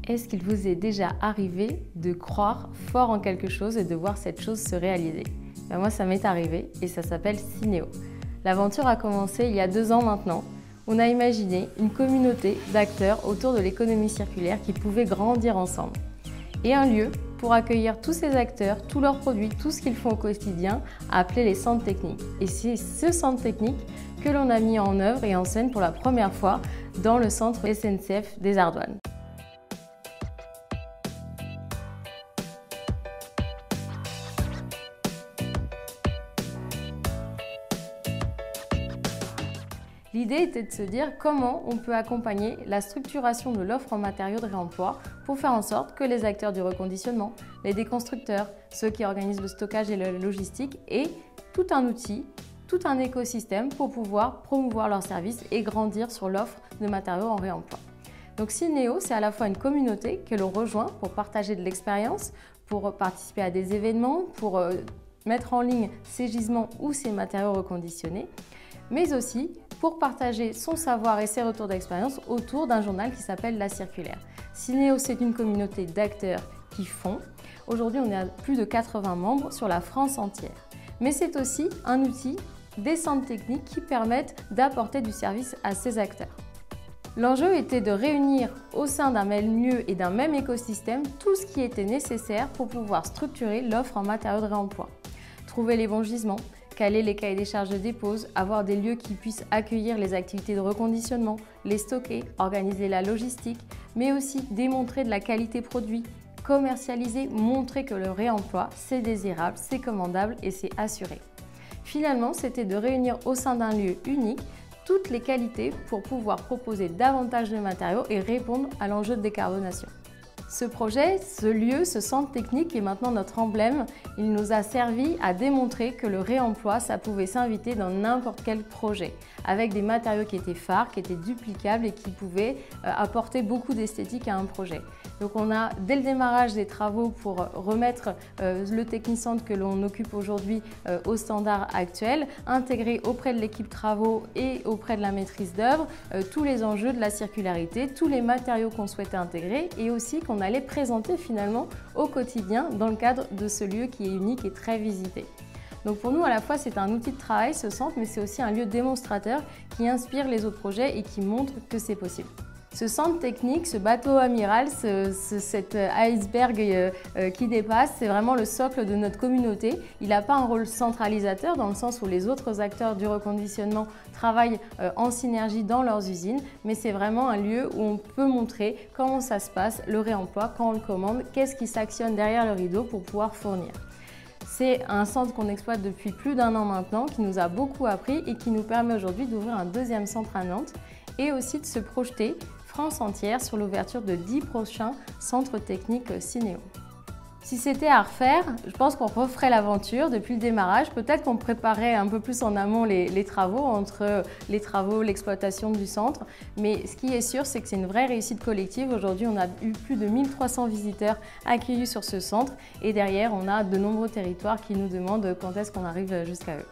Est-ce qu'il vous est déjà arrivé de croire fort en quelque chose et de voir cette chose se réaliser? Moi, ça m'est arrivé et ça s'appelle Syneo. L'aventure a commencé il y a 2 ans maintenant. On a imaginé une communauté d'acteurs autour de l'économie circulaire qui pouvaient grandir ensemble. Et un lieu pour accueillir tous ces acteurs, tous leurs produits, tout ce qu'ils font au quotidien, appelé les centres techniques. Et c'est ce centre technique que l'on a mis en œuvre et en scène pour la première fois dans le centre SNCF des Ardoines. L'idée était de se dire comment on peut accompagner la structuration de l'offre en matériaux de réemploi pour faire en sorte que les acteurs du reconditionnement, les déconstructeurs, ceux qui organisent le stockage et la logistique aient tout un outil, tout un écosystème pour pouvoir promouvoir leurs services et grandir sur l'offre de matériaux en réemploi. Donc Syneo, c'est à la fois une communauté que l'on rejoint pour partager de l'expérience, pour participer à des événements, pour mettre en ligne ses gisements ou ses matériaux reconditionnés, mais aussi pour partager son savoir et ses retours d'expérience autour d'un journal qui s'appelle La Circulaire. Syneo, c'est une communauté d'acteurs qui font. Aujourd'hui, on est à plus de 80 membres sur la France entière. Mais c'est aussi un outil des centres techniques qui permettent d'apporter du service à ces acteurs. L'enjeu était de réunir au sein d'un même lieu et d'un même écosystème tout ce qui était nécessaire pour pouvoir structurer l'offre en matériaux de réemploi. Trouver les bons gisements, caler les cahiers des charges de dépose, avoir des lieux qui puissent accueillir les activités de reconditionnement, les stocker, organiser la logistique, mais aussi démontrer de la qualité produit, commercialiser, montrer que le réemploi, c'est désirable, c'est commandable et c'est assuré. Finalement, c'était de réunir au sein d'un lieu unique toutes les qualités pour pouvoir proposer davantage de matériaux et répondre à l'enjeu de décarbonation. Ce projet, ce lieu, ce centre technique est maintenant notre emblème. Il nous a servi à démontrer que le réemploi, ça pouvait s'inviter dans n'importe quel projet, avec des matériaux qui étaient phares, qui étaient duplicables et qui pouvaient apporter beaucoup d'esthétique à un projet. Donc on a, dès le démarrage des travaux pour remettre le Technicentre que l'on occupe aujourd'hui au standard actuel, intégré auprès de l'équipe travaux et auprès de la maîtrise d'œuvre tous les enjeux de la circularité, tous les matériaux qu'on souhaitait intégrer et aussi qu'on allait présenter finalement au quotidien dans le cadre de ce lieu qui est unique et très visité. Donc pour nous, à la fois, c'est un outil de travail, ce centre, mais c'est aussi un lieu démonstrateur qui inspire les autres projets et qui montre que c'est possible. Ce centre technique, ce bateau amiral, cet iceberg qui dépasse, c'est vraiment le socle de notre communauté. Il n'a pas un rôle centralisateur dans le sens où les autres acteurs du reconditionnement travaillent en synergie dans leurs usines, mais c'est vraiment un lieu où on peut montrer comment ça se passe, le réemploi, quand on le commande, qu'est-ce qui s'actionne derrière le rideau pour pouvoir fournir. C'est un centre qu'on exploite depuis plus d'1 an maintenant, qui nous a beaucoup appris et qui nous permet aujourd'hui d'ouvrir un 2e centre à Nantes et aussi de se projeter France entière sur l'ouverture de 10 prochains centres techniques Syneo. Si c'était à refaire, je pense qu'on referait l'aventure depuis le démarrage. Peut-être qu'on préparerait un peu plus en amont les travaux, entre les travaux, l'exploitation du centre. Mais ce qui est sûr, c'est que c'est une vraie réussite collective. Aujourd'hui, on a eu plus de 1300 visiteurs accueillis sur ce centre. Et derrière, on a de nombreux territoires qui nous demandent quand est-ce qu'on arrive jusqu'à eux.